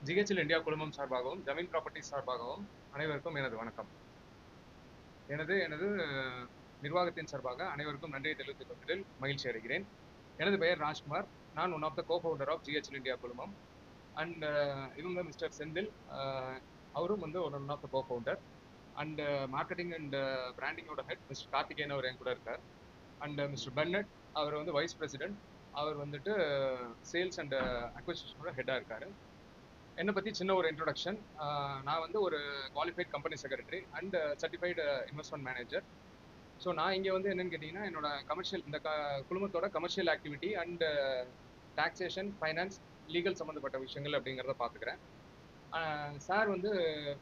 ஜிஹெச்எல் India குழுமம் சார்பாகவும் ஜமீன் ப்ராப்பர்ட்டிஸ் சார்பாகவும் அனைவருக்கும் எனது வணக்கம். எனது நிர்வாகத்தின் சார்பாக அனைவருக்கும் நன்றியை தெரிவித்துக் கொள்வதில் மகிழ்ச்சி அடைகிறேன். எனது பெயர் ராஜ்குமார். நான் one of the co founder of GHL India குழுமம். அண்ட் இவங்க மிஸ்டர் செந்தில், அவரும் வந்து one of the co founder. And marketing and பிராண்டிங்கோட ஹெட் மிஸ்டர் கார்த்திகேயன் அவர் என் கூட இருக்கார். அண்ட் மிஸ்டர் பென்னட் அவர் வந்து வைஸ் பிரசிடென்ட். அவர் வந்துட்டு சேல்ஸ் அண்ட் அக்விசிஷனோட ஹெட்டாக இருக்காரு. என்னை பற்றி சின்ன ஒரு இன்ட்ரொடக்ஷன். நான் வந்து ஒரு qualified company secretary and certified investment manager. So நான் இங்கே வந்து என்னென்னு கேட்டிங்கன்னா, என்னோட கமர்ஷியல் இந்த குழுமத்தோட commercial activity and taxation, finance, legal சம்மந்தப்பட்ட விஷயங்கள் அப்படிங்கிறத பார்த்துக்கிறேன். சார் வந்து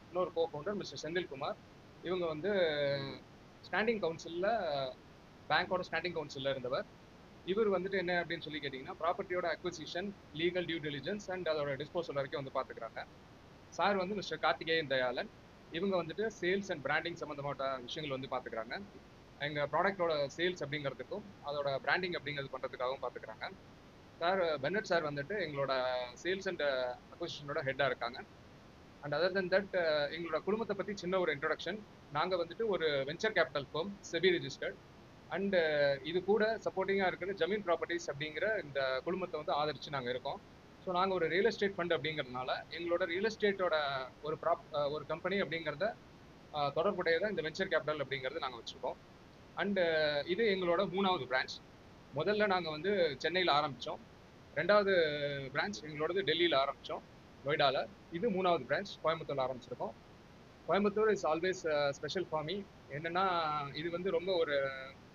இன்னொரு கோ-ஃபவுண்டர் மிஸ்டர் செந்தில்குமார். இவங்க வந்து ஸ்டாண்டிங் கவுன்சிலில், பேங்க்கோட ஸ்டாண்டிங் கவுன்சிலில் இருந்தவர். இவர் வந்துட்டு என்ன அப்படின்னு சொல்லி கேட்டிங்கன்னா, ப்ராப்பர்ட்டியோட acquisition, legal due diligence and அதோட டிஸ்போசல் வரைக்கும் வந்து பார்த்துக்கிறாங்க. சார் வந்து மிஸ்டர் கார்த்திகேயன் தயாளன். இவங்க வந்துட்டு சேல்ஸ் அண்ட் பிராண்டிங் சம்மந்தமான விஷயங்கள் வந்து பார்த்துக்கிறாங்க. எங்கள் ப்ராடக்டோட சேல்ஸ் அப்படிங்கிறதுக்கும் அதோட பிராண்டிங் அப்படிங்கிறது பண்ணுறதுக்காகவும் பார்த்துக்கிறாங்க. சார் பென்னட் சார் வந்துட்டு எங்களோட சேல்ஸ் அண்ட் அக்விசிஷனோட ஹெட்டாக இருக்காங்க. அண்ட் அதர் தென் தட், எங்களோட குழுமத்தை பற்றி சின்ன ஒரு இன்ட்ரொடக்ஷன். நாங்கள் வந்துட்டு ஒரு venture capital firm, SEBI registered. And இது கூட சப்போர்ட்டிங்காக இருக்கிற ஜமீன் ப்ராப்பர்ட்டிஸ் அப்படிங்கிற இந்த குழுமத்தை வந்து ஆதரித்து நாங்கள் இருக்கோம். ஸோ நாங்கள் ஒரு ரியல் எஸ்டேட் ஃபண்ட் அப்படிங்கிறதுனால எங்களோட ரியல் எஸ்டேட்டோட ஒரு கம்பெனி அப்படிங்கிறத தொடர்புடையதான் இந்த வெஞ்சர் கேபிட்டல் அப்படிங்கிறது நாங்கள் வச்சுருக்கோம். அண்டு இது எங்களோட 3வது பிரான்ச். முதல்ல நாங்கள் வந்து சென்னையில் ஆரம்பித்தோம். 2வது பிரான்ச் எங்களோடது டெல்லியில் ஆரம்பித்தோம், நொய்டாவில். இது 3வது பிரான்ச் கோயம்புத்தூரில் ஆரம்பிச்சிருக்கோம். Coimbatore is always special for me. என்னென்னா, இது வந்து ரொம்ப ஒரு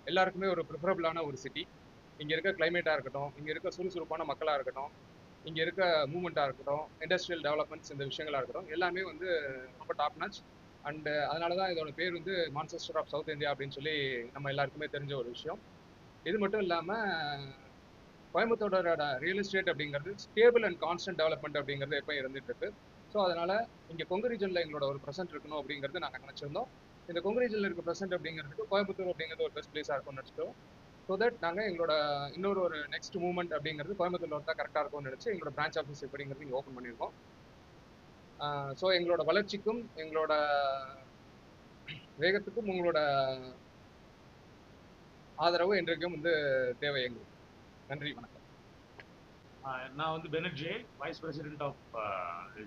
எல்லாருக்குமே ஒரு ப்ரிஃபரபிளான ஒரு சிட்டி. இங்கே இருக்க கிளைமேட்டாக இருக்கட்டும், இங்கே இருக்க சுறுசுறுப்பான மக்களாக இருக்கட்டும், இங்கே இருக்க மூமெண்ட்டாக இருக்கட்டும், இண்டஸ்ட்ரியல் டெவலப்மெண்ட்ஸ், இந்த விஷயங்களாக இருக்கட்டும், எல்லாமே வந்து ரொம்ப டாப் நாச். அண்டு அதனால தான் இதோட பேர் வந்து மான்செஸ்டர் ஆஃப் சவுத் இந்தியா அப்படின்னு சொல்லி நம்ம எல்லாருக்குமே தெரிஞ்ச ஒரு விஷயம். இது மட்டும் இல்லாமல் கோயம்புத்தூரோட ரியல் எஸ்டேட் அப்படிங்கிறது ஸ்டேபிள் அண்ட் கான்ஸ்டன்ட் டெவலப்மெண்ட் அப்படிங்கிறது எப்போ இருந்துட்டு இருக்கு. ஸோ அதனால் இங்கே கொங்கு ரீஜனில் எங்களோட ஒரு ப்ரெசென்ட் இருக்கணும் அப்படிங்கிறது நாங்கள் நினச்சிருந்தோம். இந்த கொங்கு ரீஜனில் இருக்க ப்ரெசென்ட் அப்படிங்கிறதுக்கு கோயம்புத்தூர் அப்படிங்கிறது ஒரு பெஸ்ட் பிளேஸாக இருக்கும்னு நினச்சிட்டோம். ஸோ தட் நாங்கள் எங்களோட இன்னொரு நெக்ஸ்ட் மூவ்மெண்ட் அப்படிங்கிறது கோயம்புத்தூரில் வந்தால் கரெக்டாக இருக்கும்னு நினச்சி எங்களோட பிரான்ச் ஆஃபீஸ் அப்படிங்கிறது இங்கே ஓப்பன் பண்ணியிருக்கோம். ஸோ எங்களோட வளர்ச்சிக்கும் எங்களோட வேகத்துக்கும் உங்களோட ஆதரவு என்றைக்கும் வந்து தேவை எங்களுக்கு. நன்றி, வணக்கம். நான் வந்து Bennet J, vice president of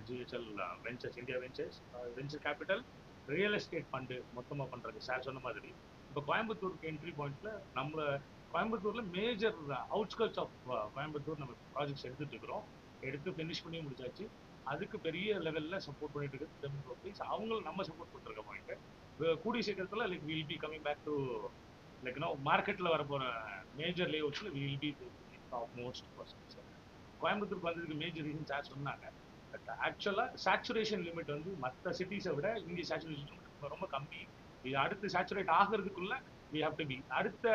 GHL ventures, India ventures. Venture capital real estate fund மொத்தமாக பண்ணுறது. சார் சொன்ன மாதிரி இப்போ கோயம்புத்தூருக்கு என்ட்ரி பாயிண்ட்டில் நம்ம கோயம்புத்தூரில் மேஜர் அவுட்ஸ்கர்ட்ஸ் ஆஃப் கோயம்புத்தூர் நம்ம ப்ராஜெக்ட்ஸ் எடுத்துகிட்டு இருக்கிறோம். எடுத்து ஃபினிஷ் பண்ணி முடிச்சாச்சு. அதுக்கு பெரிய லெவலில் சப்போர்ட் பண்ணிட்டு இருக்குது ஜமீன் ப்ராப்பர்ட்டிஸ். அவங்களும் நம்ம சப்போர்ட் பண்ணிருக்க பாயிண்ட்டு கூடிய சீக்கிரத்தில் like will be coming back to like மார்க்கெட்டில் வரப்போகிற மேஜர் லேஅவுட்ஸில் will be top most persons. Coimbatore வந்ததுக்கு மேஜர் ரீசன் சார் சொன்னாங்க. பட் ஆக்சுவலாக சேச்சுரேஷன் லிமிட் வந்து மற்ற சிட்டிஸை விட இங்கே சேச்சுரேஷன் லிமிட் ரொம்ப கம்மி. இது அடுத்து சேச்சுரேட் ஆகிறதுக்குள்ள வி ஹாவ் டு பி அடுத்த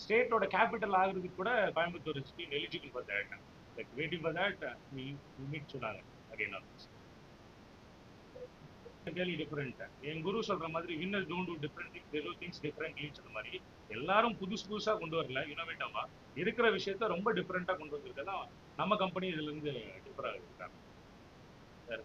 ஸ்டேட்டோட கேபிட்டல் ஆகிறதுக்கு கூட Coimbatore is been eligible for that. Like waiting for that we meet சொன்னாங்க. அகைன் கேலி டிஃப்ரெண்ட். என் குரு சொல்ற மாதிரி winners don't do different things, they do things differently சொன்ன மாதிரி எல்லாரும் புதுசா கொண்டு வரல, இனோவேட்டிவா இருக்கிற விஷயத்த ரொம்ப டிஃப்ரெண்டா கொண்டு வந்திருக்கதான் நம்ம கம்பெனி இதுல இருந்து டிஃபர் ஆகிருக்காங்க. சார்